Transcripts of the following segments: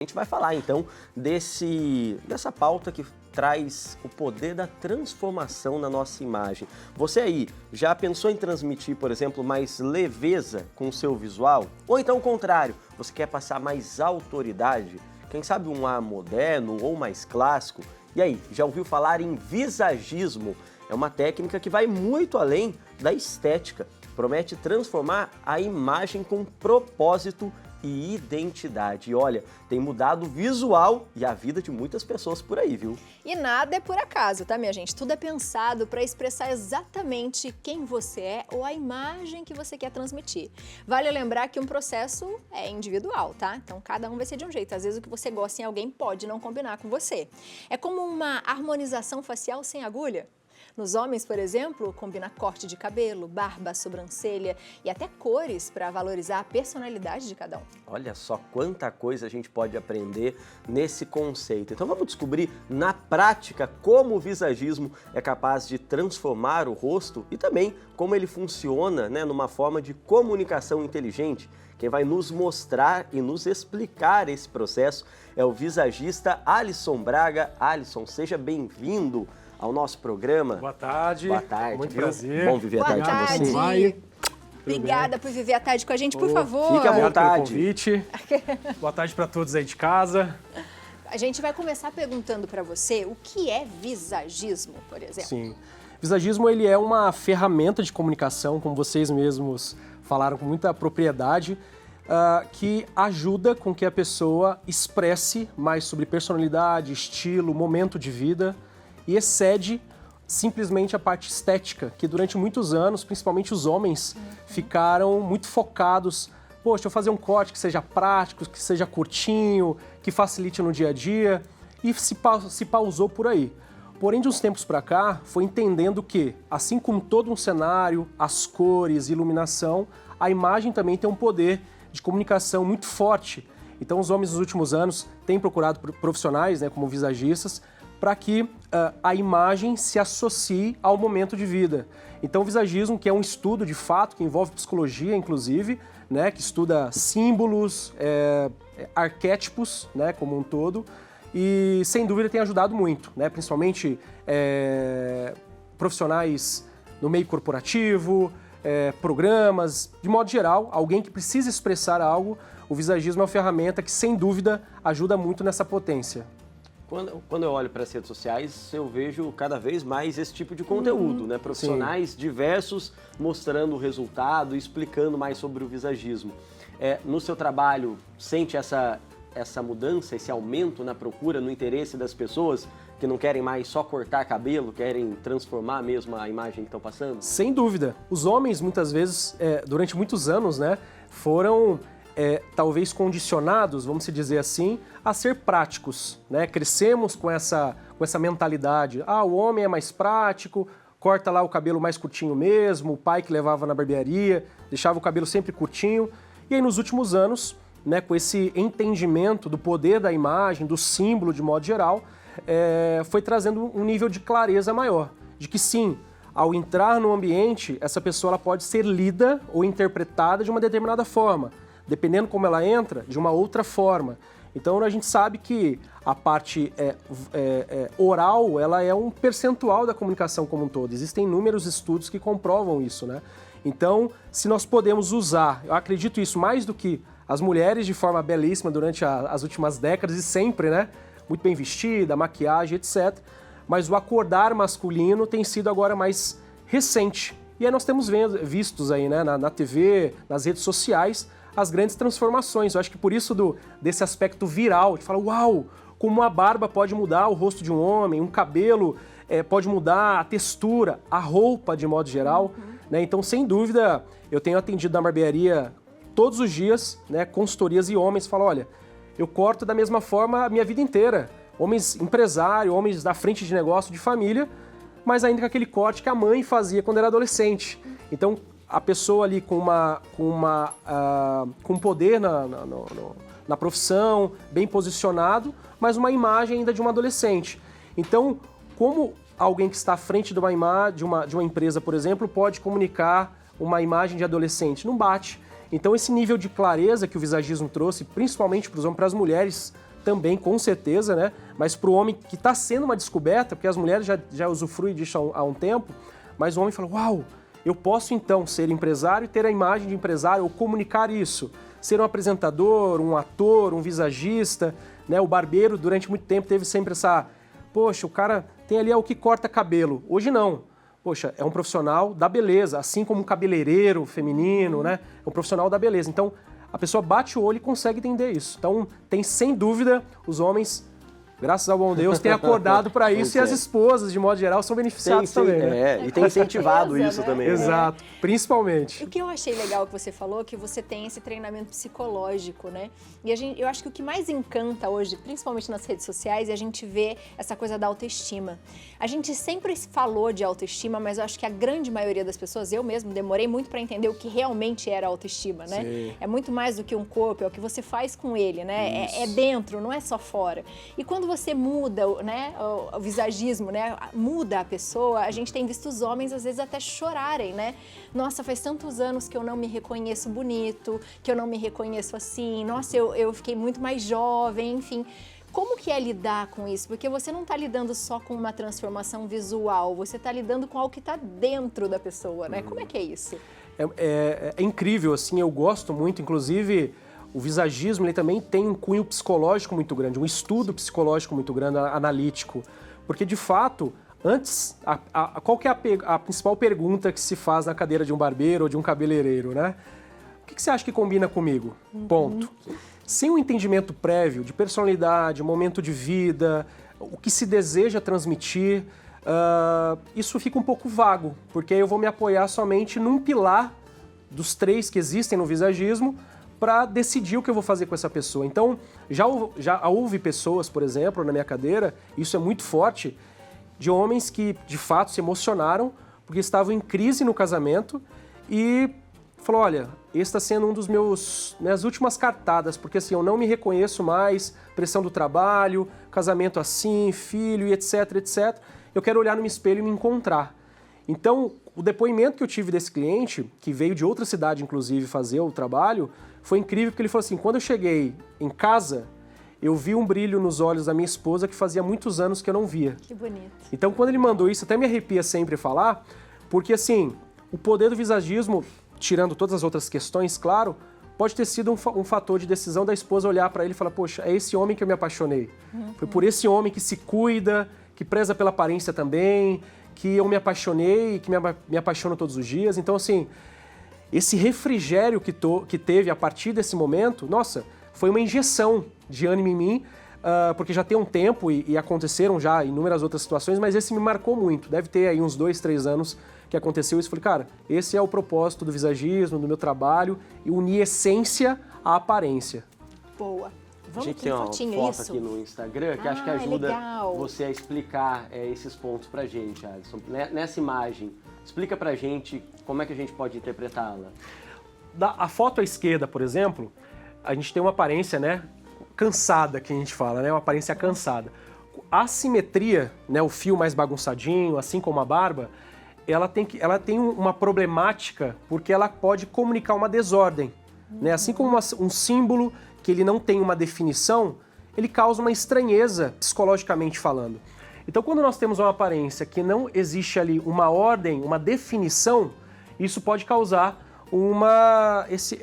A gente vai falar então dessa pauta que traz o poder da transformação na nossa imagem. Você aí já pensou em transmitir, por exemplo, mais leveza com o seu visual? Ou então o contrário, você quer passar mais autoridade? Quem sabe um ar moderno ou mais clássico? E aí, já ouviu falar em visagismo? É uma técnica que vai muito além da estética. Promete transformar a imagem com propósito e identidade. E olha, tem mudado o visual e a vida de muitas pessoas por aí, viu? E nada é por acaso, tá, minha gente? Tudo é pensado para expressar exatamente quem você é ou a imagem que você quer transmitir. Vale lembrar que um processo é individual, tá? Então, cada um vai ser de um jeito. Às vezes, o que você gosta em alguém pode não combinar com você. É como uma harmonização facial sem agulha. Nos homens, por exemplo, combina corte de cabelo, barba, sobrancelha e até cores para valorizar a personalidade de cada um. Olha só quanta coisa a gente pode aprender nesse conceito. Então vamos descobrir na prática como o visagismo é capaz de transformar o rosto e também como ele funciona, numa forma de comunicação inteligente. Quem vai nos mostrar e nos explicar esse processo é o visagista Alisson Braga. Alisson, seja bem-vindo ao nosso programa. Boa tarde. Boa tarde. Muito prazer. Bom viver a tarde com você. Vai. Obrigada por viver a tarde com a gente, por favor. Fique à vontade. Convite. Boa tarde para todos aí de casa. A gente vai começar perguntando para você o que é visagismo, por exemplo. Sim. Visagismo ele é uma ferramenta de comunicação, como vocês mesmos falaram com muita propriedade, que ajuda com que a pessoa expresse mais sobre personalidade, estilo, momento de vida e excede simplesmente a parte estética, que durante muitos anos, principalmente os homens, ficaram muito focados. Poxa, eu fazer um corte que seja prático, que seja curtinho, que facilite no dia a dia, e se pausou por aí. Porém, de uns tempos para cá, foi entendendo que, assim como todo um cenário, as cores, iluminação, a imagem também tem um poder de comunicação muito forte. Então, os homens nos últimos anos têm procurado profissionais, como visagistas, para que a imagem se associe ao momento de vida. Então, o visagismo, que é um estudo de fato, que envolve psicologia, inclusive, que estuda símbolos, arquétipos, como um todo, e sem dúvida tem ajudado muito, principalmente profissionais no meio corporativo, programas, de modo geral, alguém que precisa expressar algo, o visagismo é uma ferramenta que, sem dúvida, ajuda muito nessa potência. Quando eu olho para as redes sociais, eu vejo cada vez mais esse tipo de conteúdo, Profissionais diversos mostrando o resultado, explicando mais sobre o visagismo. No seu trabalho, sente essa mudança, esse aumento na procura, no interesse das pessoas que não querem mais só cortar cabelo, querem transformar mesmo a imagem que estão passando? Sem dúvida. Os homens, muitas vezes, durante muitos anos, foram talvez condicionados, vamos dizer assim, a ser práticos, Crescemos com essa mentalidade. O homem é mais prático, corta lá o cabelo mais curtinho mesmo, o pai que levava na barbearia, deixava o cabelo sempre curtinho. E aí, nos últimos anos, com esse entendimento do poder da imagem, do símbolo de modo geral, foi trazendo um nível de clareza maior, de que sim, ao entrar no ambiente, essa pessoa ela pode ser lida ou interpretada de uma determinada forma, dependendo como ela entra, de uma outra forma. Então, a gente sabe que a parte oral, ela é um percentual da comunicação como um todo. Existem inúmeros estudos que comprovam isso, Então, se nós podemos usar, eu acredito isso mais do que as mulheres de forma belíssima durante as últimas décadas e sempre, Muito bem vestida, maquiagem, etc. Mas o acordar masculino tem sido agora mais recente. E aí nós temos vistos aí, na TV, nas redes sociais, as grandes transformações. Eu acho que por isso desse aspecto viral, de falar, uau, como a barba pode mudar o rosto de um homem, um cabelo pode mudar a textura, a roupa de modo geral. Então, sem dúvida, eu tenho atendido na barbearia todos os dias, consultorias e homens falam, olha, eu corto da mesma forma a minha vida inteira. Homens empresários, homens da frente de negócio, de família, mas ainda com aquele corte que a mãe fazia quando era adolescente. Então, a pessoa ali com poder na profissão, bem posicionado, mas uma imagem ainda de uma adolescente. Então, como alguém que está à frente de uma empresa, por exemplo, pode comunicar uma imagem de adolescente? Não bate. Então, esse nível de clareza que o visagismo trouxe, principalmente para os homens, para as mulheres também, com certeza, né? Mas para o homem que está sendo uma descoberta, porque as mulheres já usufruem disso há um tempo, mas o homem fala, uau, eu posso então ser empresário e ter a imagem de empresário, ou comunicar isso, ser um apresentador, um ator, um visagista, né? O barbeiro durante muito tempo teve sempre essa, poxa, o cara tem ali o que corta cabelo. Hoje não. Poxa, é um profissional da beleza, assim como um cabeleireiro feminino, né? É um profissional da beleza. Então, a pessoa bate o olho e consegue entender isso. Então, tem sem dúvida os homens, graças ao bom Deus, têm acordado para isso e as esposas, de modo geral, são beneficiadas também, né? E tem incentivado isso, né? Também. Né? Exato, principalmente. O que eu achei legal que você falou, que você tem esse treinamento psicológico, né? E eu acho que o que mais encanta hoje, principalmente nas redes sociais, é a gente ver essa coisa da autoestima. A gente sempre falou de autoestima, mas eu acho que a grande maioria das pessoas, eu mesmo demorei muito para entender o que realmente era autoestima, né? Sim. É muito mais do que um corpo, é o que você faz com ele, né? É dentro, não é só fora. E quando você muda, né, o visagismo, né, muda a pessoa, a gente tem visto os homens às vezes até chorarem, né? Nossa, faz tantos anos que eu não me reconheço bonito, que eu não me reconheço assim, nossa, eu fiquei muito mais jovem, enfim. Como que é lidar com isso? Porque você não está lidando só com uma transformação visual, você está lidando com algo que está dentro da pessoa, né? Como é que é isso? É incrível, assim, eu gosto muito, inclusive o visagismo ele também tem um cunho psicológico muito grande, um estudo psicológico muito grande, analítico, porque de fato, antes, qual que é a principal pergunta que se faz na cadeira de um barbeiro ou de um cabeleireiro, né? O que você acha que combina comigo? Ponto. Sem um entendimento prévio de personalidade, momento de vida, o que se deseja transmitir, isso fica um pouco vago, porque aí eu vou me apoiar somente num pilar dos 3 que existem no visagismo para decidir o que eu vou fazer com essa pessoa. Então, já houve pessoas, por exemplo, na minha cadeira, isso é muito forte, de homens que de fato se emocionaram porque estavam em crise no casamento e falou, olha, esse está sendo um dos minhas últimas cartadas, porque assim, eu não me reconheço mais, pressão do trabalho, casamento assim, filho e etc, etc. Eu quero olhar no espelho e me encontrar. Então, o depoimento que eu tive desse cliente, que veio de outra cidade, inclusive, fazer o trabalho, foi incrível, porque ele falou assim, quando eu cheguei em casa, eu vi um brilho nos olhos da minha esposa que fazia muitos anos que eu não via. Que bonito. Então, quando ele mandou isso, até me arrepia sempre falar, porque assim, o poder do visagismo, tirando todas as outras questões, claro, pode ter sido um fator de decisão da esposa olhar para ele e falar, poxa, é esse homem que eu me apaixonei. Foi por esse homem que se cuida, que preza pela aparência também, que eu me apaixonei, que me apaixono todos os dias. Então, assim, esse refrigério que teve a partir desse momento, nossa, foi uma injeção de ânimo em mim, porque já tem um tempo e aconteceram já inúmeras outras situações, mas esse me marcou muito. Deve ter aí uns 2, 3 anos que aconteceu isso. Falei, cara, esse é o propósito do visagismo, do meu trabalho, e unir essência à aparência. Boa. A gente tem uma foto aqui no Instagram que acho que ajuda você a explicar esses pontos pra gente, Alisson. Nessa imagem, explica pra gente como é que a gente pode interpretá-la. A foto à esquerda, por exemplo, a gente tem uma aparência, né, cansada, que a gente fala, né, uma aparência cansada. A assimetria, né, o fio mais bagunçadinho, assim como a barba, ela tem uma problemática porque ela pode comunicar uma desordem, né? Assim como um símbolo que ele não tem uma definição, ele causa uma estranheza psicologicamente falando. Então, quando nós temos uma aparência que não existe ali uma ordem, uma definição, isso pode causar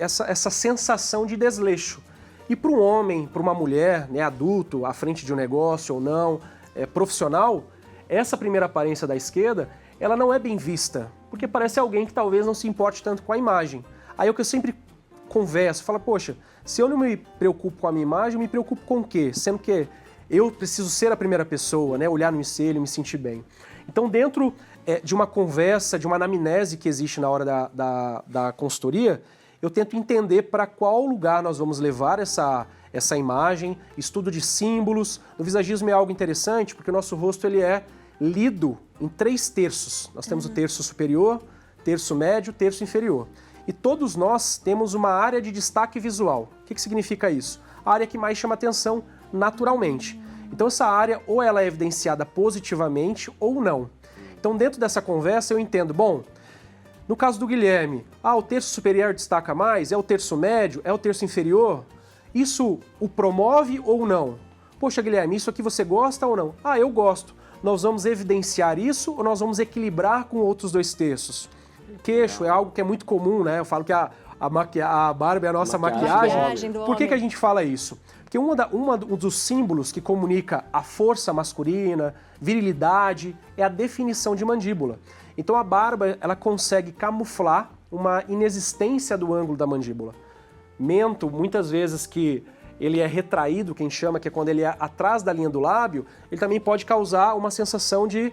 essa sensação de desleixo. E para um homem, para uma mulher, né, adulto, à frente de um negócio ou não, profissional, essa primeira aparência da esquerda, ela não é bem vista, porque parece alguém que talvez não se importe tanto com a imagem. Aí é o que eu sempre converso, falo, poxa, se eu não me preocupo com a minha imagem, eu me preocupo com o quê? Sendo que eu preciso ser a primeira pessoa, né? Olhar no espelho e me sentir bem. Então, dentro de uma conversa, de uma anamnese que existe na hora da consultoria, eu tento entender para qual lugar nós vamos levar essa imagem, estudo de símbolos. No visagismo é algo interessante, porque o nosso rosto ele é lido em 3 terços. Nós temos o terço superior, terço médio, terço inferior. E todos nós temos uma área de destaque visual. O que significa isso? A área que mais chama atenção naturalmente. Então essa área ou ela é evidenciada positivamente ou não. Então dentro dessa conversa eu entendo, bom, no caso do Guilherme, o terço superior destaca mais, é o terço médio, é o terço inferior? Isso o promove ou não? Poxa, Guilherme, isso aqui você gosta ou não? Ah, eu gosto. Nós vamos evidenciar isso ou nós vamos equilibrar com outros 2 terços? Queixo é algo que é muito comum, né? Eu falo que a barba é a nossa maquiagem. Por que a gente fala isso? Porque um dos símbolos que comunica a força masculina, virilidade, é a definição de mandíbula. Então a barba, ela consegue camuflar uma inexistência do ângulo da mandíbula. Mento, muitas vezes que ele é retraído, quem chama, que é quando ele é atrás da linha do lábio, ele também pode causar uma sensação de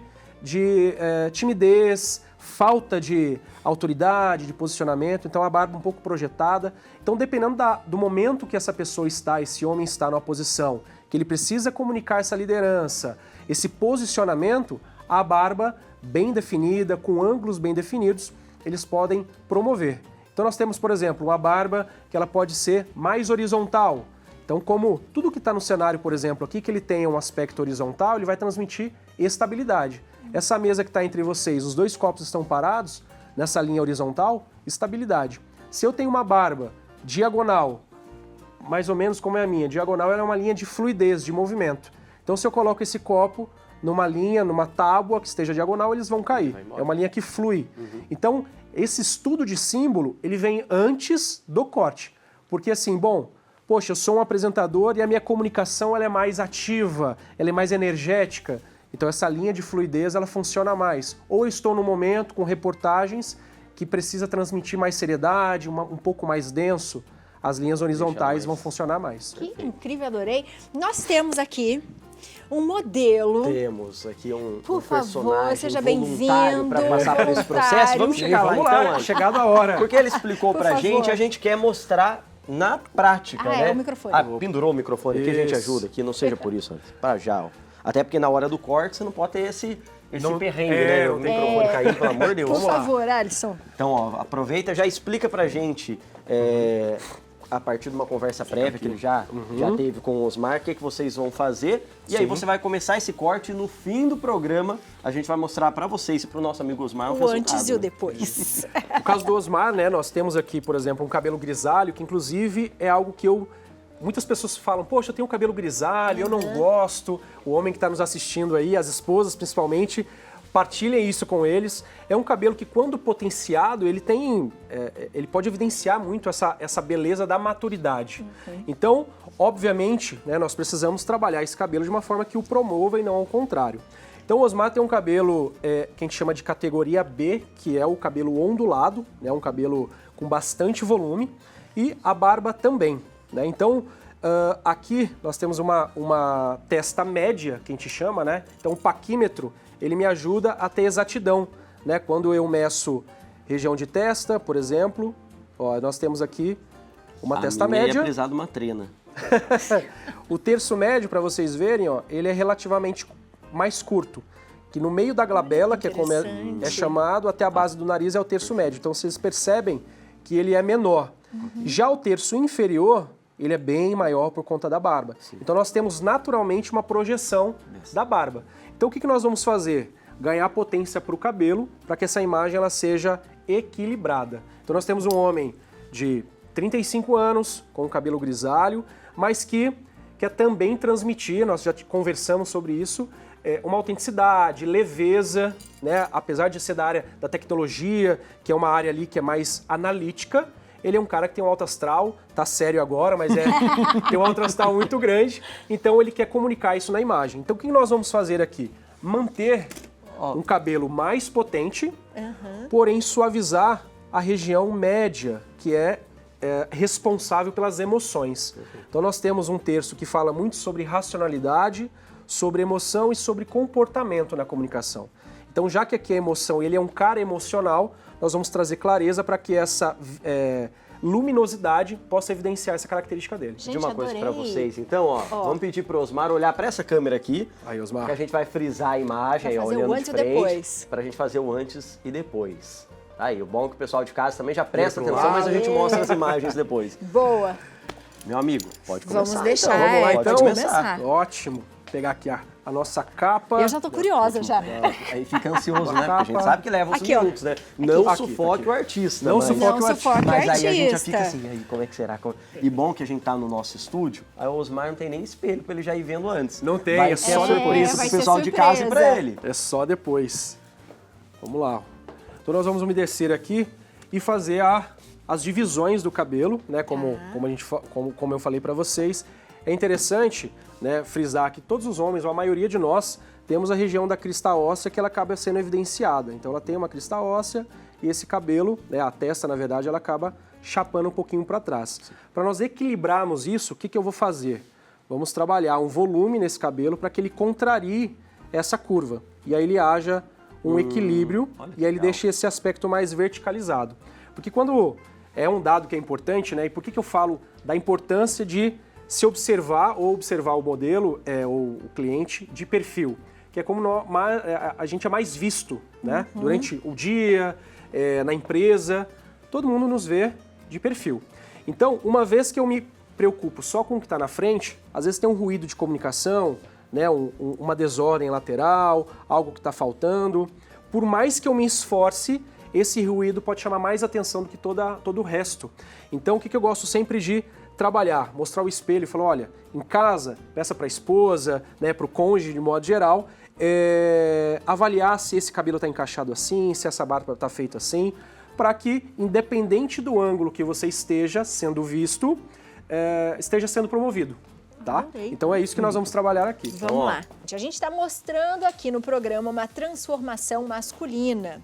timidez, falta de autoridade, de posicionamento, então a barba um pouco projetada. Então, dependendo do momento que essa pessoa está, esse homem está numa posição, que ele precisa comunicar essa liderança, esse posicionamento, a barba bem definida, com ângulos bem definidos, eles podem promover. Então nós temos, por exemplo, uma barba que ela pode ser mais horizontal. Então, como tudo que está no cenário, por exemplo, aqui, que ele tenha um aspecto horizontal, ele vai transmitir estabilidade. Essa mesa que está entre vocês, os 2 copos estão parados nessa linha horizontal, estabilidade. Se eu tenho uma barba diagonal, mais ou menos como é a minha, diagonal ela é uma linha de fluidez, de movimento. Então, se eu coloco esse copo numa linha, numa tábua que esteja diagonal, eles vão cair. É uma linha que flui. Então, esse estudo de símbolo, ele vem antes do corte. Porque assim, poxa, eu sou um apresentador e a minha comunicação ela é mais ativa, ela é mais energética. Então essa linha de fluidez ela funciona mais. Ou eu estou no momento com reportagens que precisa transmitir mais seriedade, um pouco mais denso, as linhas horizontais vão funcionar mais. Que incrível, adorei. Nós temos aqui um modelo. Temos aqui um Por personagem favor, seja voluntário bem-vindo. para passar por esse processo. Vamos chegar lá, Vamos então, lá, Ana. chegada a hora. Porque ele explicou Por pra favor. gente, a gente quer mostrar na prática, né? É o microfone. Pendurou o microfone aqui, a gente Isso. ajuda, que não seja por isso, para já, ó. Até porque na hora do corte você não pode ter esse perrengue, né? O microfone caindo, pelo amor de Deus. Por Vamos lá. favor, Alisson. Então, ó, aproveita, já explica pra gente, a partir de uma conversa prévia que ele já teve com o Osmar, o que vocês vão fazer. E aí você vai começar esse corte e no fim do programa a gente vai mostrar pra vocês e pro nosso amigo Osmar O resultado, antes e o né? depois. No caso do Osmar, né, nós temos aqui, por exemplo, um cabelo grisalho, que inclusive é algo que muitas pessoas falam, poxa, eu tenho um cabelo grisalho, eu não gosto. O homem que está nos assistindo aí, as esposas principalmente, partilhem isso com eles. É um cabelo que, quando potenciado, ele pode evidenciar muito essa beleza da maturidade. Então, obviamente, né, nós precisamos trabalhar esse cabelo de uma forma que o promova e não ao contrário. Então, o Osmar tem um cabelo que a gente chama de categoria B, que é o cabelo ondulado, né, um cabelo com bastante volume, e a barba também. Né? Então, aqui nós temos uma testa média, que a gente chama, né? Então o paquímetro, ele me ajuda a ter exatidão, né? Quando eu meço região de testa, por exemplo, ó, nós temos aqui uma testa média. É pesado uma trena. O terço médio, para vocês verem, ó, ele é relativamente mais curto. Que no meio da glabela, que é como é chamado, até a base do nariz é o terço médio. Então vocês percebem que ele é menor. Já o terço inferior, ele é bem maior por conta da barba. Sim. Então nós temos naturalmente uma projeção da barba. Então o que nós vamos fazer? Ganhar potência para o cabelo, para que essa imagem ela seja equilibrada. Então nós temos um homem de 35 anos, com cabelo grisalho, mas que quer também transmitir, nós já conversamos sobre isso, uma autenticidade, leveza, né? Apesar de ser da área da tecnologia, que é uma área ali que é mais analítica, ele é um cara que tem um alto astral, tá sério agora, mas tem um alto astral muito grande, então ele quer comunicar isso na imagem. Então o que nós vamos fazer aqui? Manter um cabelo mais potente, porém suavizar a região média, que é responsável pelas emoções. Então nós temos um terço que fala muito sobre racionalidade, sobre emoção e sobre comportamento na comunicação. Então já que aqui a emoção, ele é um cara emocional, nós vamos trazer clareza para que essa luminosidade possa evidenciar essa característica dele. Vou pedir uma coisa para vocês. Então, ó, vamos pedir para o Osmar olhar para essa câmera aqui. Aí, Osmar. Que a gente vai frisar a imagem, aí, olhando de frente, para a gente fazer o antes e depois. Tá aí, o bom é que o pessoal de casa também já presta atenção, mas a gente mostra as imagens depois. Boa. Meu amigo, pode começar. Vamos deixar, então. Vamos lá, então. Pode começar. Ótimo. Vou pegar aqui a a nossa capa. Eu já tô curiosa já. Aí fica ansioso, né? Porque a gente Capa. sabe que leva uns Aqui, ó. minutos, né? Não Aqui. sufoque o artista. Não mas... sufoque Não o sufoque o Mas aí a gente já artista. fica assim, aí como é que será? E bom que a gente tá no nosso estúdio, aí o Osmar não tem nem espelho pra ele já ir vendo antes. Não tem, vai é ser só surpresa vai pro ser pessoal de casa e pra surpresa. ele. É só depois. Vamos lá. Então nós vamos umedecer aqui e fazer as divisões do cabelo, né? Como eu falei para vocês. É interessante, né, frisar que todos os homens, ou a maioria de nós, temos a região da crista óssea que ela acaba sendo evidenciada. Então ela tem uma crista óssea e esse cabelo, né, a testa na verdade, ela acaba chapando um pouquinho para trás. Para nós equilibrarmos isso, o que eu vou fazer? Vamos trabalhar um volume nesse cabelo para que ele contrarie essa curva. E aí ele haja um equilíbrio e aí ele deixa esse aspecto mais verticalizado. Porque quando é um dado que é importante, né? E por que eu falo da importância de se observar ou observar o modelo ou o cliente de perfil? Que é como a gente é mais visto, né? Durante o dia, na empresa, todo mundo nos vê de perfil. Então, uma vez que eu me preocupo só com o que está na frente, às vezes tem um ruído de comunicação, né? Uma desordem lateral, algo que está faltando. Por mais que eu me esforce, esse ruído pode chamar mais atenção do que todo o resto. Então, o que eu gosto sempre de trabalhar? Mostrar o espelho e falar, olha, em casa, peça para a esposa, né, para o cônjuge de modo geral, avaliar se esse cabelo está encaixado assim, se essa barba está feita assim, para que, independente do ângulo que você esteja sendo visto, esteja sendo promovido. Tá? Adorei. Então é isso que nós vamos trabalhar aqui. Vamos lá. A gente está mostrando aqui no programa uma transformação masculina.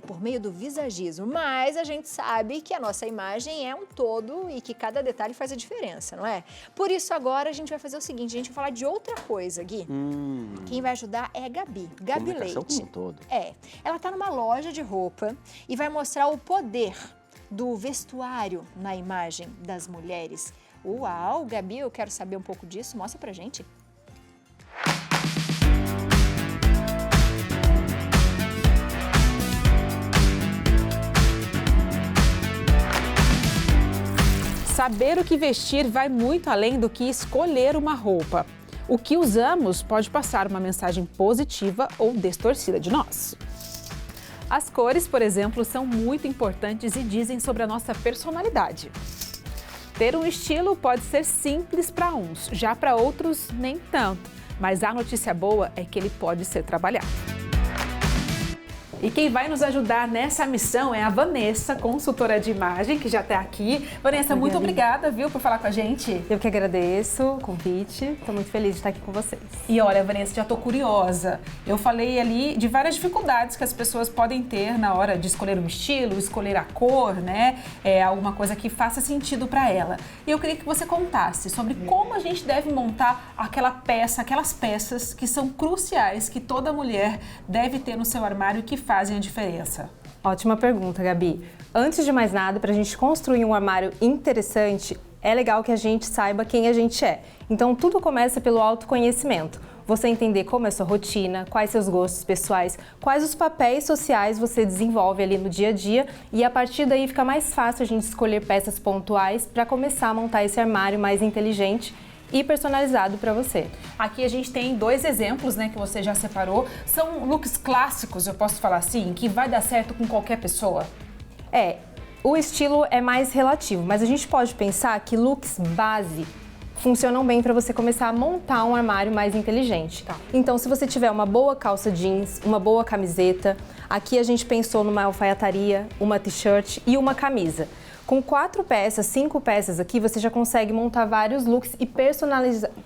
Por meio do visagismo, mas a gente sabe que a nossa imagem é um todo e que cada detalhe faz a diferença, não é? Por isso agora a gente vai fazer o seguinte, a gente vai falar de outra coisa, Gui. Quem vai ajudar é a Gabi Comunicação Leite. como um todo. Ela tá numa loja de roupa e vai mostrar o poder do vestuário na imagem das mulheres. Uau, Gabi, eu quero saber um pouco disso, mostra pra gente. Saber o que vestir vai muito além do que escolher uma roupa. O que usamos pode passar uma mensagem positiva ou distorcida de nós. As cores, por exemplo, são muito importantes e dizem sobre a nossa personalidade. Ter um estilo pode ser simples para uns, já para outros nem tanto. Mas a notícia boa é que ele pode ser trabalhado. E quem vai nos ajudar nessa missão é a Vanessa, consultora de imagem, que já está aqui. Vanessa, muito obrigada, viu, por falar com a gente. Eu que agradeço o convite, estou muito feliz de estar aqui com vocês. E olha, Vanessa, já estou curiosa. Eu falei ali de várias dificuldades que as pessoas podem ter na hora de escolher um estilo, escolher a cor, né? Alguma coisa que faça sentido para ela. E eu queria que você contasse sobre como a gente deve montar aquelas peças que são cruciais, que toda mulher deve ter no seu armário e que fazem a diferença. Ótima pergunta, Gabi. Antes de mais nada, para a gente construir um armário interessante, é legal que a gente saiba quem a gente é. Então, tudo começa pelo autoconhecimento. Você entender como é a sua rotina, quais seus gostos pessoais, quais os papéis sociais você desenvolve ali no dia a dia e a partir daí fica mais fácil a gente escolher peças pontuais para começar a montar esse armário mais inteligente e personalizado para você. Aqui a gente tem 2 exemplos, né, que você já separou. São looks clássicos, eu posso falar assim, que vai dar certo com qualquer pessoa? O estilo é mais relativo, mas a gente pode pensar que looks base funcionam bem para você começar a montar um armário mais inteligente. Tá. Então, se você tiver uma boa calça jeans, uma boa camiseta, aqui a gente pensou numa alfaiataria, uma t-shirt e uma camisa. Com 4 peças, 5 peças aqui, você já consegue montar vários looks e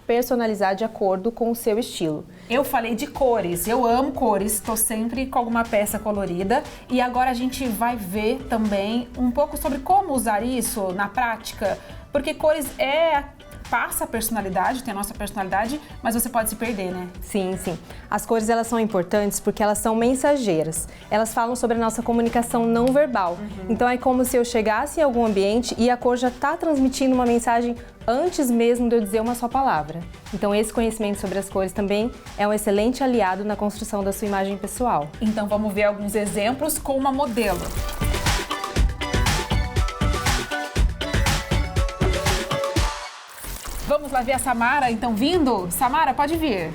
personalizar de acordo com o seu estilo. Eu falei de cores, eu amo cores, estou sempre com alguma peça colorida e agora a gente vai ver também um pouco sobre como usar isso na prática, porque cores passa a personalidade, tem a nossa personalidade, mas você pode se perder, né? Sim, sim. As cores, elas são importantes porque elas são mensageiras. Elas falam sobre a nossa comunicação não verbal. Então, é como se eu chegasse em algum ambiente e a cor já está transmitindo uma mensagem antes mesmo de eu dizer uma só palavra. Então, esse conhecimento sobre as cores também é um excelente aliado na construção da sua imagem pessoal. Então, vamos ver alguns exemplos com uma modelo. Vamos lá ver a Samara, então, vindo? Samara, pode vir.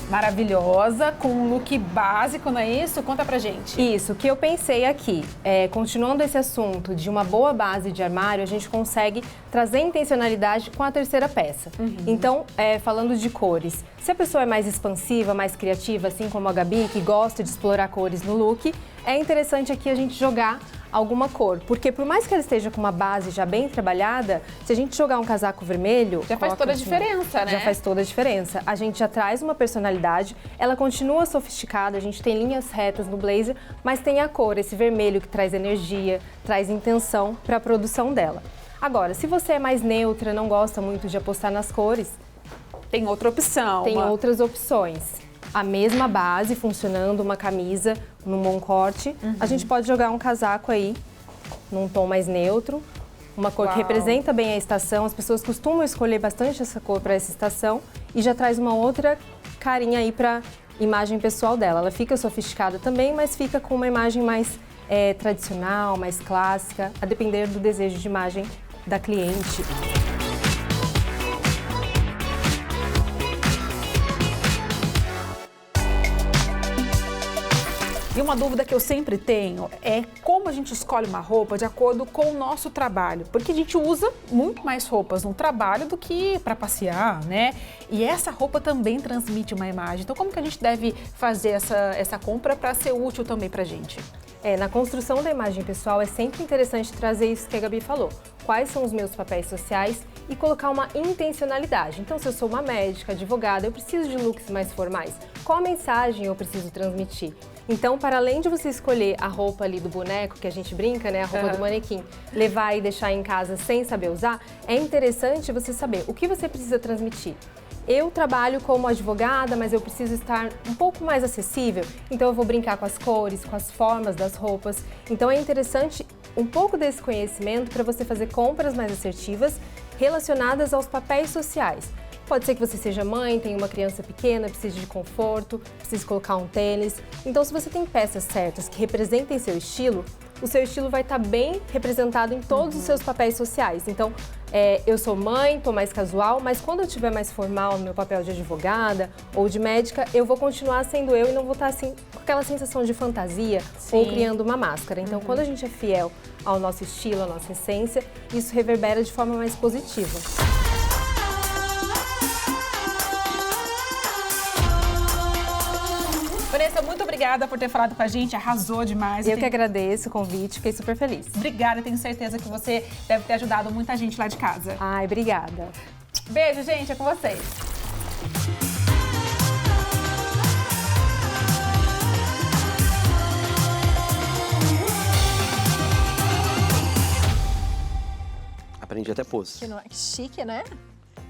maravilhosa, com um look básico, não é isso? Conta pra gente. Isso, o que eu pensei aqui, continuando esse assunto de uma boa base de armário, a gente consegue trazer intencionalidade com a terceira peça. Então, falando de cores, se a pessoa é mais expansiva, mais criativa, assim como a Gabi, que gosta de explorar cores no look, é interessante aqui a gente jogar alguma cor, porque por mais que ela esteja com uma base já bem trabalhada, se a gente jogar um casaco vermelho... Já faz toda a diferença, né? Já faz toda a diferença. A gente já traz uma personalidade, ela continua sofisticada, a gente tem linhas retas no blazer, mas tem a cor, esse vermelho que traz energia, traz intenção para a produção dela. Agora, se você é mais neutra, não gosta muito de apostar nas cores... Tem outra opção. Tem outras opções. A mesma base funcionando, uma camisa num bom corte. A gente pode jogar um casaco aí, num tom mais neutro, uma cor que representa bem a estação. As pessoas costumam escolher bastante essa cor para essa estação e já traz uma outra carinha aí para imagem pessoal dela. Ela fica sofisticada também, mas fica com uma imagem mais tradicional, mais clássica, a depender do desejo de imagem da cliente. E uma dúvida que eu sempre tenho é como a gente escolhe uma roupa de acordo com o nosso trabalho. Porque a gente usa muito mais roupas no trabalho do que para passear, né? E essa roupa também transmite uma imagem. Então, como que a gente deve fazer essa compra para ser útil também pra gente? Na construção da imagem pessoal é sempre interessante trazer isso que a Gabi falou. Quais são os meus papéis sociais e colocar uma intencionalidade. Então, se eu sou uma médica, advogada, eu preciso de looks mais formais. Qual a mensagem eu preciso transmitir? Então, para além de você escolher a roupa ali do boneco, que a gente brinca, né, a roupa do manequim, levar e deixar em casa sem saber usar, é interessante você saber o que você precisa transmitir. Eu trabalho como advogada, mas eu preciso estar um pouco mais acessível, então eu vou brincar com as cores, com as formas das roupas. Então é interessante um pouco desse conhecimento para você fazer compras mais assertivas relacionadas aos papéis sociais. Pode ser que você seja mãe, tenha uma criança pequena, precise de conforto, precise colocar um tênis. Então, se você tem peças certas que representem seu estilo, o seu estilo vai estar bem representado em todos os seus papéis sociais. Então, eu sou mãe, estou mais casual, mas quando eu estiver mais formal no meu papel de advogada ou de médica, eu vou continuar sendo eu e não vou estar assim com aquela sensação de fantasia ou criando uma máscara. Então, quando a gente é fiel ao nosso estilo, à nossa essência, isso reverbera de forma mais positiva. Vanessa, muito obrigada por ter falado com a gente, arrasou demais. Eu que agradeço o convite, fiquei super feliz. Obrigada, tenho certeza que você deve ter ajudado muita gente lá de casa. Ai, obrigada. Beijo, gente, é com vocês. Aprendi até pose. Que chique, né?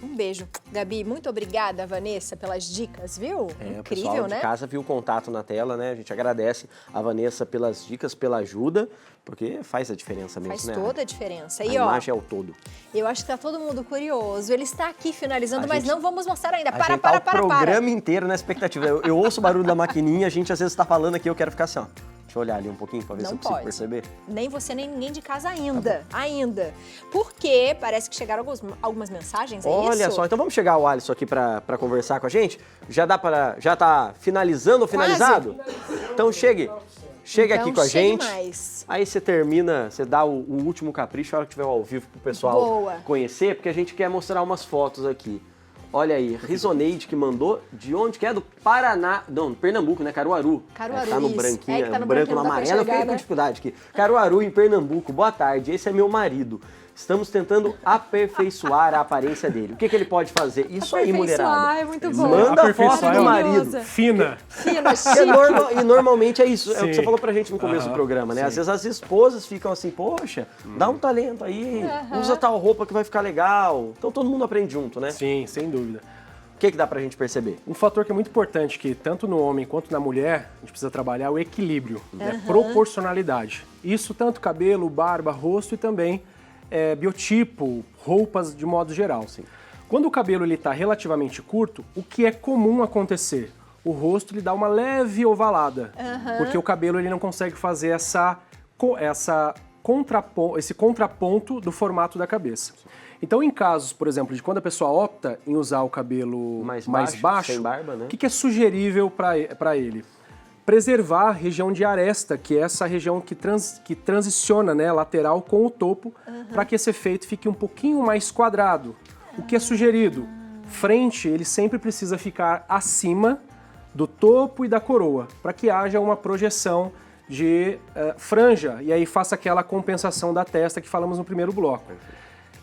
Um beijo. Gabi, muito obrigada, Vanessa, pelas dicas, viu? O Incrível, pessoal né? de casa viu o contato na tela, né? A gente agradece a Vanessa pelas dicas, pela ajuda, porque faz a diferença mesmo, Faz né? toda a diferença. A E imagem é o todo. eu acho que tá todo mundo curioso. Ele está aqui finalizando, mas não vamos mostrar ainda. A gente tá o programa inteiro na expectativa. Eu ouço o barulho da maquininha, a gente às vezes tá falando aqui, eu quero ficar assim, ó. Deixa eu olhar ali um pouquinho pra ver se eu consigo perceber. Nem você, nem ninguém de casa ainda. Ainda. Porque parece que chegaram algumas mensagens, é isso? Olha só, então vamos chegar o Alisson aqui pra conversar com a gente? Já tá finalizando ou finalizado? Então chega Então, aqui com a chegue gente. mais. Aí você termina, você dá o último capricho, a hora que tiver ao vivo pro pessoal conhecer, porque a gente quer mostrar umas fotos aqui. Olha aí, Rizoneide que mandou, de onde que é? Do Paraná, não, Pernambuco, né? Caruaru. Caruaru, tá no isso. branquinho, Tá no branco no branquinho, não dá pra amarelo, eu fiquei enxergar, com né? dificuldade aqui. Caruaru, em Pernambuco, boa tarde, esse é meu marido. Estamos tentando aperfeiçoar a aparência dele. O que ele pode fazer? Isso aí, mulherada. É muito bom. Manda a foto Aperfeiçoar do é marido. Fina. Fina, E chique. normalmente é isso, é o que Sim. você falou pra gente no começo do programa, né? Às vezes as esposas ficam assim, poxa, dá um talento aí, usa tal roupa que vai ficar legal. Então todo mundo aprende junto, né? Sim, sem dúvida. O que dá pra gente perceber? Um fator que é muito importante, que tanto no homem quanto na mulher, a gente precisa trabalhar é o equilíbrio, né? Proporcionalidade. Isso tanto cabelo, barba, rosto e também biotipo, roupas de modo geral. Assim. Quando o cabelo está relativamente curto, o que é comum acontecer? O rosto ele dá uma leve ovalada, porque o cabelo ele não consegue fazer esse contraponto do formato da cabeça. Então, em casos, por exemplo, de quando a pessoa opta em usar o cabelo mais baixo, sem barba, né? o que é sugerível para ele? Preservar a região de aresta, que é essa região que transiciona, né, lateral com o topo, para que esse efeito fique um pouquinho mais quadrado. O que é sugerido? Frente, ele sempre precisa ficar acima do topo e da coroa, para que haja uma projeção de franja, e aí faça aquela compensação da testa que falamos no primeiro bloco.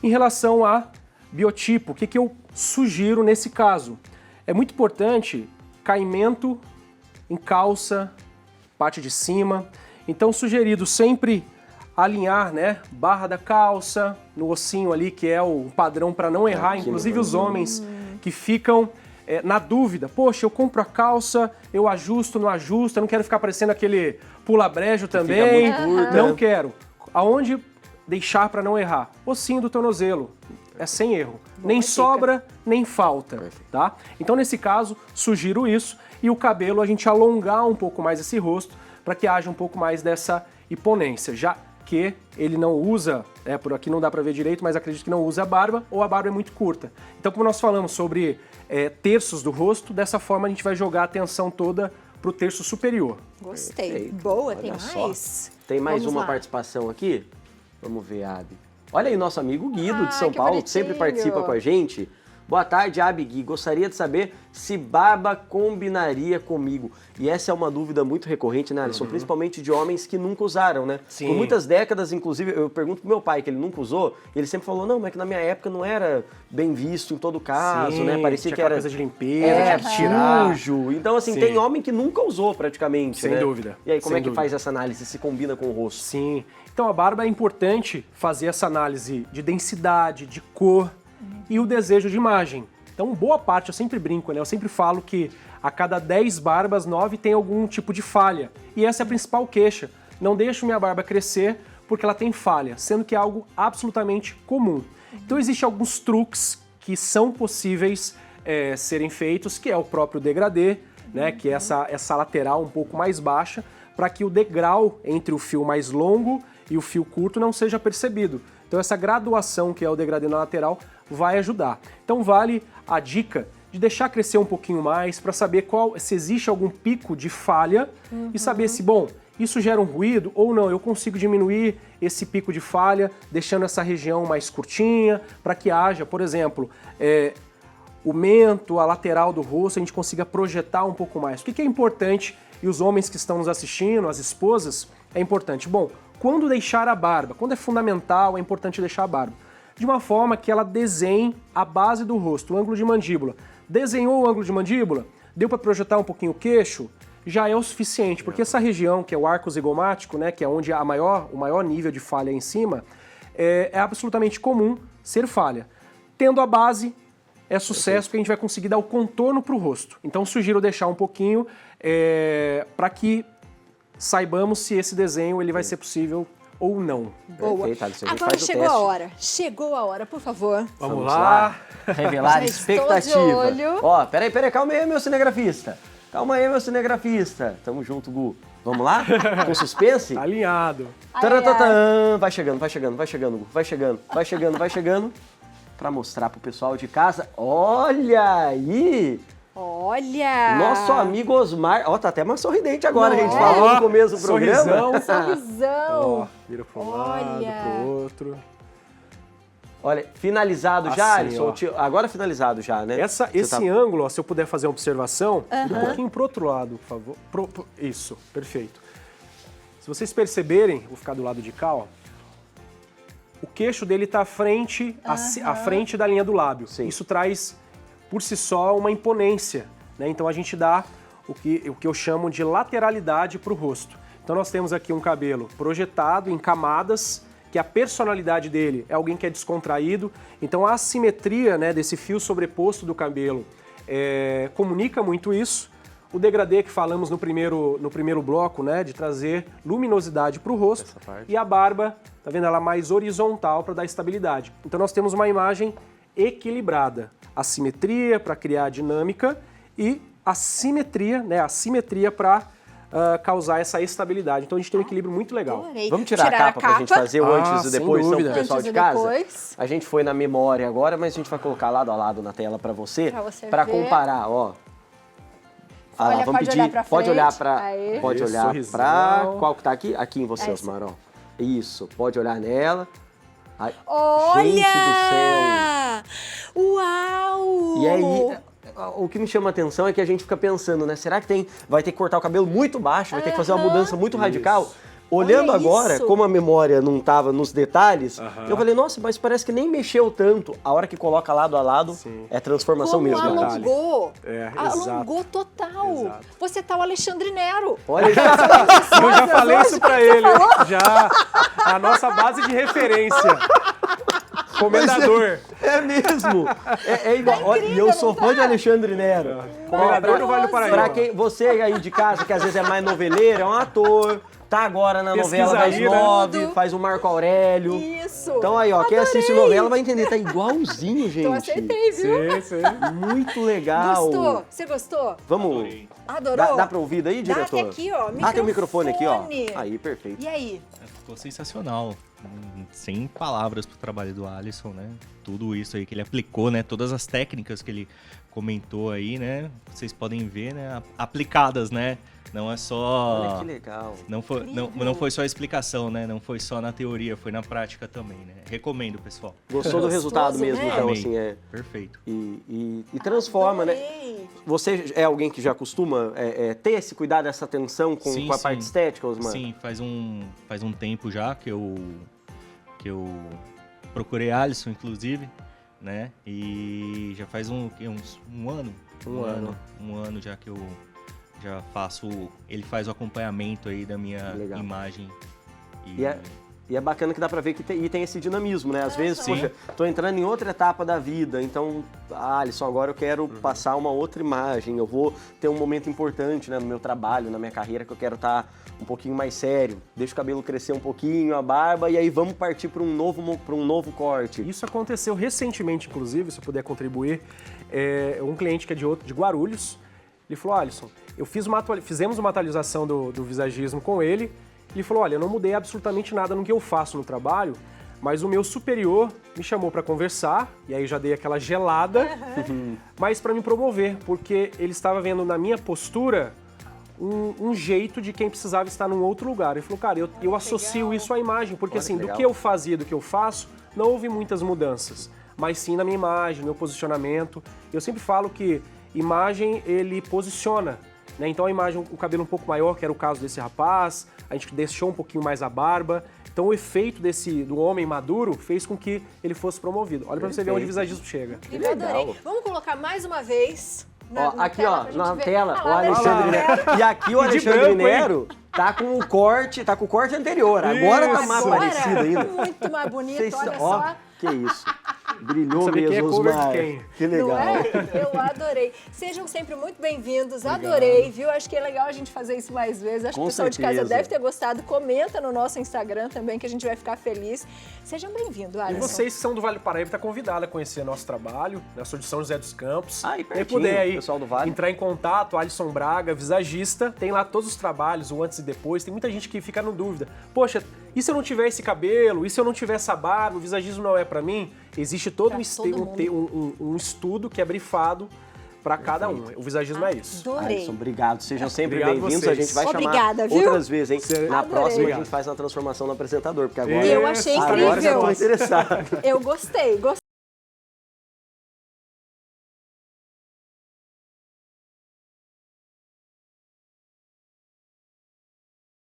Em relação a biotipo, o que eu sugiro nesse caso? É muito importante caimento em calça, parte de cima. Então, sugerido sempre alinhar, né, barra da calça, no ossinho ali, que é o padrão para não errar, inclusive os homens que ficam na dúvida. Poxa, eu compro a calça, eu ajusto, não ajusto, eu não quero ficar parecendo aquele pula-brejo também. Não quero. Aonde deixar para não errar? Ossinho do tornozelo. É sem erro. Nem sobra, nem falta, tá? Então, nesse caso, sugiro isso. E o cabelo, a gente alongar um pouco mais esse rosto para que haja um pouco mais dessa imponência, já que ele não usa, por aqui não dá para ver direito, mas acredito que não usa a barba ou a barba é muito curta. Então, como nós falamos sobre terços do rosto, dessa forma a gente vai jogar a atenção toda pro terço superior. Gostei. Perfeito. Boa, Olha tem só. mais? Tem mais Vamos uma lá. participação aqui? Vamos ver, Abi. Olha aí, nosso amigo Guido de São que Paulo, que sempre bonitinho. participa com a gente. Boa tarde, Abi Gui. Gostaria de saber se barba combinaria comigo. E essa é uma dúvida muito recorrente, né, Alisson? Principalmente de homens que nunca usaram, né? Sim. Por muitas décadas, inclusive, eu pergunto pro meu pai, que ele nunca usou, e ele sempre falou, não, mas que na minha época não era bem visto em todo caso, Sim, né? Parecia tinha que aquela era coisa de limpeza, de tirar. sujo. Então, assim, Sim. tem homem que nunca usou praticamente, Sem né? dúvida, E aí, como sem é que dúvida. faz essa análise? Se combina com o rosto? Sim. Então, a barba é importante fazer essa análise de densidade, de cor e o desejo de imagem. Então, boa parte, eu sempre brinco, né? Eu sempre falo que a cada 10 barbas, 9 tem algum tipo de falha. E essa é a principal queixa. Não deixo minha barba crescer porque ela tem falha, sendo que é algo absolutamente comum. Então, existem alguns truques que são possíveis serem feitos, que é o próprio degradê, né? Que é essa lateral um pouco mais baixa, para que o degrau entre o fio mais longo e o fio curto não seja percebido. Então, essa graduação, que é o degradê na lateral, vai ajudar. Então, vale a dica de deixar crescer um pouquinho mais para saber se existe algum pico de falha e saber se, bom, isso gera um ruído ou não, eu consigo diminuir esse pico de falha, deixando essa região mais curtinha, para que haja, por exemplo, o mento, a lateral do rosto, a gente consiga projetar um pouco mais. O que é importante, e os homens que estão nos assistindo, as esposas, é importante. Bom, quando deixar a barba? Quando é fundamental, é importante deixar a barba. De uma forma que ela desenhe a base do rosto, o ângulo de mandíbula. Desenhou o ângulo de mandíbula? Deu para projetar um pouquinho o queixo? Já é o suficiente, porque essa região, que é o arco zigomático, né, que é onde o maior nível de falha em cima, é absolutamente comum ser falha. Tendo a base, é sucesso, porque a gente vai conseguir dar o contorno para o rosto. Então, sugiro deixar um pouquinho para que saibamos se esse desenho ele vai ser possível ou não. Boa. Perfeito, Alisson, a gente Agora faz o chegou teste. a hora. Chegou a hora, por favor. Vamos lá. Revelar Já estou de expectativa. olho. Ó, peraí, calma aí, meu cinegrafista. Calma aí, meu cinegrafista. Tamo junto, Gu. Vamos lá? Com suspense? Tá alinhado. Tarantatã. Vai chegando, Gu. Vai chegando. Pra mostrar pro pessoal de casa. Olha aí! Olha! Nosso amigo Osmar. Ó, tá até mais sorridente agora, a gente Não é? falou no começo do programa. Sorrisão. Sorrisão! Ó, vira para um lado, Olha. pro outro. Olha, finalizado já, Assim, Alisson? ó. Agora finalizado já, né? Esse ângulo, ó, se eu puder fazer uma observação, vira um pouquinho pro outro lado, por favor. Isso, perfeito. Se vocês perceberem, vou ficar do lado de cá, ó. O queixo dele tá à frente da linha do lábio. Sim. Isso traz, por si só, uma imponência, né? Então a gente dá o que eu chamo de lateralidade pro rosto. Então nós temos aqui um cabelo projetado em camadas, que a personalidade dele é alguém que é descontraído. Então a assimetria, né, desse fio sobreposto do cabelo comunica muito isso. O degradê que falamos no primeiro bloco, né, de trazer luminosidade para o rosto. E a barba, tá vendo, ela mais horizontal para dar estabilidade. Então nós temos uma imagem equilibrada. Assimetria para criar dinâmica e assimetria, né, para causar essa estabilidade. Então a gente tem um equilíbrio muito legal. Adorei. Vamos tirar a capa pra gente fazer o antes e sem depois, então, dúvida. pro pessoal Antes de e casa? depois. A gente foi na memória agora, mas a gente vai colocar lado a lado na tela pra você Pra pra ver. comparar, ó. Ah Olha, lá, vamos pode pedir, olhar pra pode frente. olhar pra, Aí. pode Isso, olhar sorrisão. pra, qual que tá aqui? Aqui em você, É Osmar, ó. Isso, pode olhar nela. Ai, Olha! Gente do céu! Uau! E aí, o que me chama a atenção é que a gente fica pensando, né? Será que vai ter que cortar o cabelo muito baixo, vai ter que fazer uma mudança muito radical? Olhando Olha agora, isso. como a memória não estava nos detalhes, eu falei, nossa, mas parece que nem mexeu tanto. A hora que coloca lado a lado, é transformação Como mesmo. né? alongou. Exato. Alongou total. Exato. Você tá o Alexandre Nero. Olha, Eu já falei isso pra ele. falou? Já. A nossa base de referência. Comendador. é mesmo. É igual. Olha, e eu sou fã de Alexandre Nero. Comendador do Vale do Paraíba. Pra quem, você aí de casa, que às vezes é mais noveleiro, é um ator, tá agora na novela das Pesquisa aí, né? 9, faz o Marco Aurélio. Isso. Então aí, ó, quem assiste novela vai entender, tá igualzinho, gente. Eu acertei, viu? Sim. Muito legal. Gostou? Você gostou? Vamos. Adorou? Dá pra ouvir daí, Dá diretor? até aqui, ó. Ah, tem o microfone aqui, ó. Microfone. Aí, perfeito. E aí? Ficou sensacional. Sem palavras pro trabalho do Alisson, né? Tudo isso aí que ele aplicou, né? Todas as técnicas que ele comentou aí, né? Vocês podem ver, né? Aplicadas, né? Não é só... Olha que legal. Não foi só a explicação, né? Não foi só na teoria, foi na prática também, né? Recomendo, pessoal. Gostou do resultado Gostoso, mesmo, né? então, Amei. assim, é. Perfeito. E transforma, né? Adorei. Você é alguém que já costuma ter esse cuidado, essa atenção com a parte estética, Osmar? Sim, faz um tempo já que eu procurei Alisson, inclusive, né? E já faz um ano. Um ano já que eu já faço... Ele faz o acompanhamento aí da minha Legal. imagem. E é bacana que dá pra ver que tem esse dinamismo, né? Às vezes, Sim. poxa, tô entrando em outra etapa da vida, então, Alisson, agora eu quero passar uma outra imagem, eu vou ter um momento importante, né, no meu trabalho, na minha carreira, que eu quero estar um pouquinho mais sério, deixa o cabelo crescer um pouquinho, a barba, e aí vamos partir para um novo corte. Isso aconteceu recentemente, inclusive, se eu puder contribuir. Um cliente que é de Guarulhos, ele falou, Alisson, fizemos uma atualização do visagismo com ele. Ele falou, olha, eu não mudei absolutamente nada no que eu faço no trabalho, mas o meu superior me chamou para conversar, e aí já dei aquela gelada, mas para me promover, porque ele estava vendo na minha postura um jeito de quem precisava estar num outro lugar. Ele falou, cara, eu associo isso à imagem, porque Olha assim, que do legal. que eu fazia, do que eu faço, não houve muitas mudanças, mas sim na minha imagem, no meu posicionamento. Eu sempre falo que imagem, ele posiciona, né? Então a imagem, o cabelo um pouco maior, que era o caso desse rapaz, a gente deixou um pouquinho mais a barba. Então o efeito do homem maduro fez com que ele fosse promovido. Olha pra você ver onde o visagismo chega. Eu adorei. Vamos colocar mais uma vez Ó, aqui, ó, pra gente na ver. tela, Ah, o Alexandre Nero. E aqui o E de Alexandre branco, hein? Nero tá com o corte anterior. Agora tá mais Agora, parecido ainda. muito mais bonito, Vocês- olha ó, só. que isso. Brilhou Saber quem é mesmo, cover de Osmar. quem. Que legal. Não é? Eu adorei. Sejam sempre muito bem-vindos, adorei, viu? Acho que é legal a gente fazer isso mais vezes. Acho que Com o pessoal de casa certeza. deve ter gostado. Comenta no nosso Instagram também, que a gente vai ficar feliz. Sejam bem-vindos, E Alisson. vocês que são do Vale do Paraíba, tá convidado a conhecer nosso trabalho. Eu sou de São José dos Campos. Ah, e Quem pertinho, puder aí pessoal do Vale. entrar em contato, Alisson Braga, visagista, tem lá todos os trabalhos, o antes e depois. Tem muita gente que fica no dúvida. Poxa, e se eu não tiver esse cabelo? E se eu não tiver essa barba? O visagismo não é pra mim? Existe todo Pra um estudo que é brifado para cada um. O visagismo é isso. Adorei. Alisson, obrigado. Sejam sempre Obrigado bem-vindos. A vocês. gente vai Obrigada, chamar viu? outras vezes, hein? Na Adorei. próxima a gente faz uma transformação no apresentador, porque agora... Eu achei Agora já incrível. tô interessado. Eu gostei.